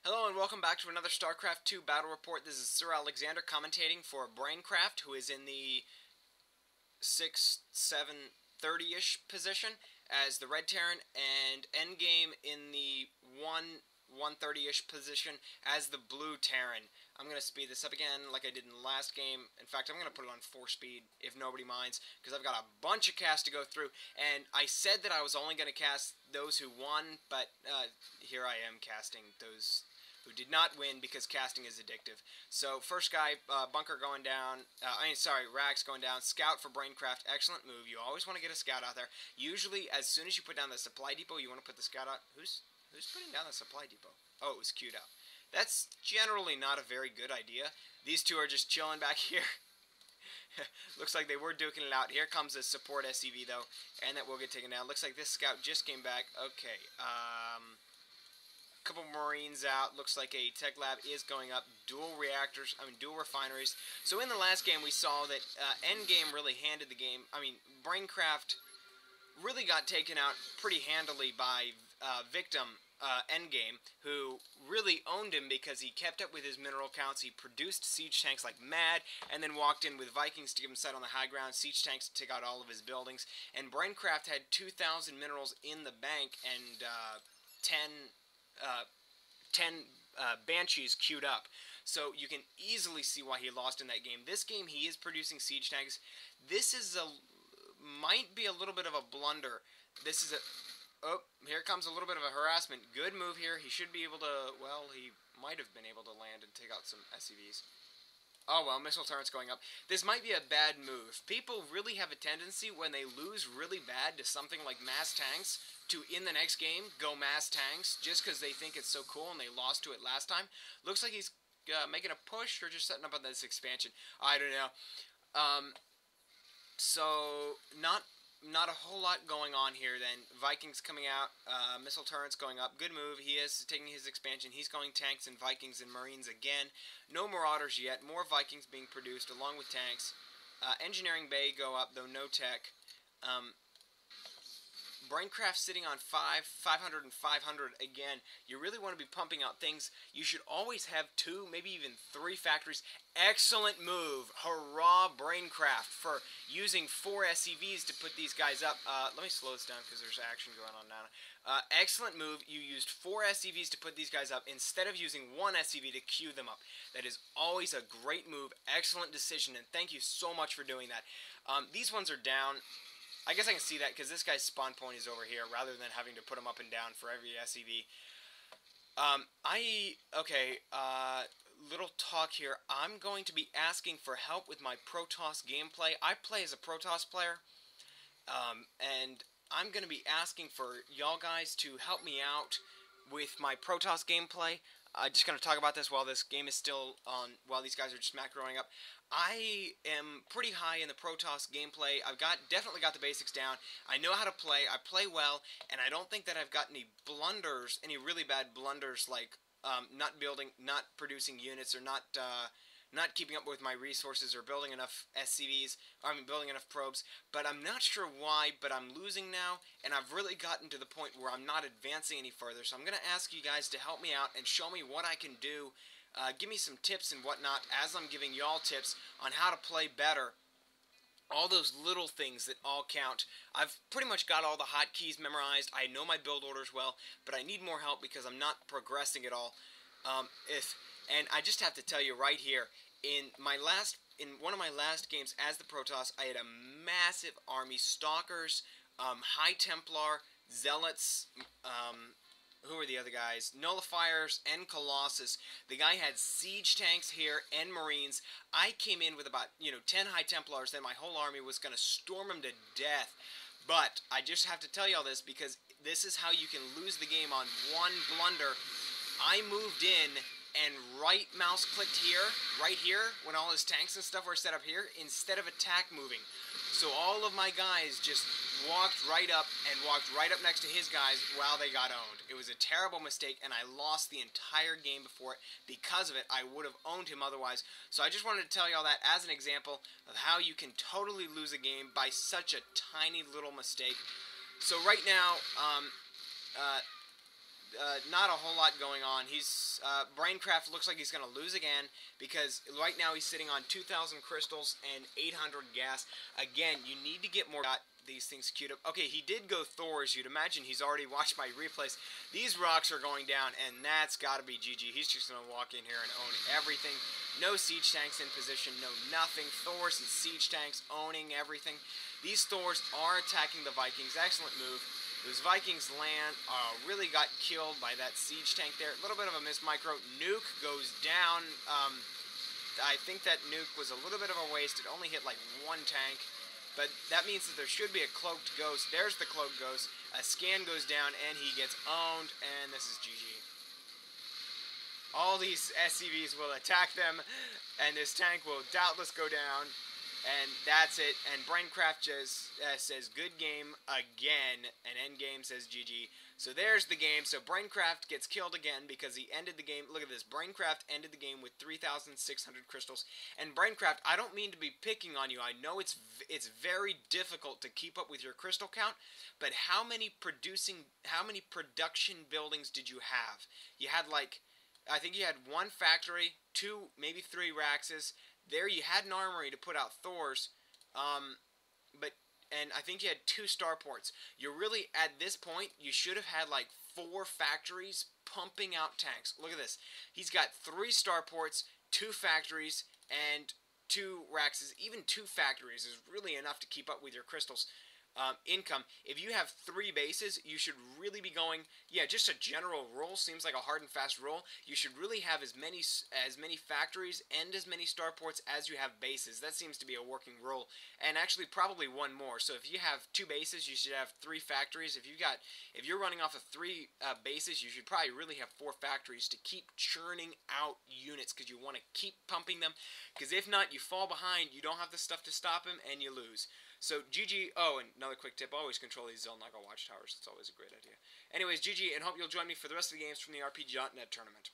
Hello and welcome back to another Starcraft 2 Battle Report. This is Sir Alexander commentating for Braincraft, who is in the 6, 7, 30-ish position as the Red Terran, and Endgame in the 130-ish position as the Blue Terran. I'm going to speed this up again like I did in the last game. In fact, I'm going to put it on 4 speed if nobody minds, because I've got a bunch of casts to go through, and I said that I was only going to cast those who won, but here I am casting those who did not win because casting is addictive. So first guy, Bunker going down, Rax going down, Scout for Braincraft, excellent move. You always want to get a Scout out there. Usually as soon as you put down the supply depot, you want to put the Scout out. Who's putting down the supply depot? Oh, it was queued up. That's generally not a very good idea. These two are just chilling back here. Looks like they were duking it out. Here comes a support SCV though, and that will get taken down. Looks like this Scout just came back. Okay, couple Marines out. Looks like a tech lab is going up. Dual refineries. So in the last game we saw that Endgame really handed the game. Braincraft really got taken out pretty handily by Victim Endgame, who really owned him because he kept up with his mineral counts. He produced siege tanks like mad, and then walked in with Vikings to give him set on the high ground, siege tanks to take out all of his buildings. And Braincraft had 2,000 minerals in the bank and 10 Banshees queued up. So you can easily see why he lost in that game. This game he is producing siege tanks. This is might be a little bit of a blunder. This is oh, here comes a little bit of a harassment. Good move here. He should be able to, well, he might have been able to land and take out some SCVs. Oh well, missile turrets going up. This might be a bad move. People really have a tendency when they lose really bad to something like mass tanks to, in the next game, go mass tanks just because they think it's so cool and they lost to it last time. Looks like he's making a push or just setting up on this expansion. I don't know. So not a whole lot going on here then. Vikings coming out, missile turrets going up. Good move. He is taking his expansion. He's going tanks and Vikings and Marines again. No Marauders yet. More Vikings being produced along with tanks. Engineering Bay go up, though no tech. Braincraft sitting on 500 and 500 again. You really want to be pumping out things. You should always have 2, maybe even 3 factories. Excellent move. Hurrah, Braincraft, for using 4 SCVs to put these guys up. Let me slow this down because there's action going on now. Excellent move. You used 4 SCVs to put these guys up instead of using 1 SCV to queue them up. That is always a great move. Excellent decision, and thank you so much for doing that. These ones are down. I guess I can see that because this guy's spawn point is over here rather than having to put him up and down for every SCV. Little talk here. I'm going to be asking for help with my Protoss gameplay. I play as a Protoss player, and I'm going to be asking for y'all guys to help me out with my Protoss gameplay. I'm just going to talk about this while this game is still on, while these guys are just macroing up. I am pretty high in the Protoss gameplay. I've definitely got the basics down. I know how to play. I play well, and I don't think that I've got any blunders, any really bad blunders like not producing units or not keeping up with my resources or building enough SCVs. Building enough probes. But I'm not sure why, but I'm losing now, and I've really gotten to the point where I'm not advancing any further. So I'm going to ask you guys to help me out and show me what I can do. Give me some tips and whatnot as I'm giving y'all tips on how to play better. All those little things that all count. I've pretty much got all the hotkeys memorized. I know my build orders well, but I need more help because I'm not progressing at all. And I just have to tell you right here, in one of my last games as the Protoss, I had a massive army. Stalkers, High Templar, Zealots, who are the other guys? Nullifiers and Colossus. The guy had siege tanks here and Marines. I came in with about 10 High Templars. Then my whole army was going to storm him to death. But I just have to tell y'all this because this is how you can lose the game on one blunder. I moved in and right mouse clicked here, right here, when all his tanks and stuff were set up here, instead of attack moving. So all of my guys just walked right up next to his guys while they got owned. It was a terrible mistake, and I lost the entire game before it. Because of it, I would have owned him otherwise. So I just wanted to tell y'all that as an example of how you can totally lose a game by such a tiny little mistake. So right now, not a whole lot going on. Braincraft looks like he's going to lose again because right now he's sitting on 2,000 crystals and 800 gas. Again, you need to get more. Got these things queued up. Okay, he did go Thor's. You'd imagine he's already watched my replays. These rocks are going down, and that's got to be GG. He's just going to walk in here and own everything. No siege tanks in position, no nothing. Thor's and siege tanks owning everything. These Thors are attacking the Vikings. Excellent move. Those Vikings land, really got killed by that siege tank there. A little bit of a missed micro. Nuke goes down. I think that nuke was a little bit of a waste. It only hit like one tank. But that means that there should be a cloaked ghost. There's the cloaked ghost. A scan goes down, and he gets owned, and this is GG. All these SCVs will attack them, and this tank will doubtless go down. And that's it. And Braincraft just says good game again, and Endgame says GG. So there's the game. So Braincraft gets killed again because he ended the game. Look at this. Braincraft ended the game with 3,600 crystals. And Braincraft, I don't mean to be picking on you. I know it's very difficult to keep up with your crystal count. But how many production buildings did you have? You had I think you had one factory, 2, maybe 3 Raxes. There you had an armory to put out Thor's, and I think you had 2 starports. You really, at this point, you should have had 4 factories pumping out tanks. Look at this. He's got 3 starports, 2 factories, and 2 Raxes. Even 2 factories is really enough to keep up with your crystals. Income. If you have 3 bases, you should really be going, just a general rule. Seems like a hard and fast rule. You should really have as many factories and as many starports as you have bases. That seems to be a working rule. And actually probably one more. So if you have 2 bases, you should have 3 factories. If you're running off of 3 bases, you should probably really have 4 factories to keep churning out units because you want to keep pumping them. Because if not, you fall behind, you don't have the stuff to stop them, and you lose. So GG. Oh, and another quick tip: always control these Zelnaga watchtowers. It's always a great idea. Anyways, GG, and hope you'll join me for the rest of the games from the RPG.net tournament.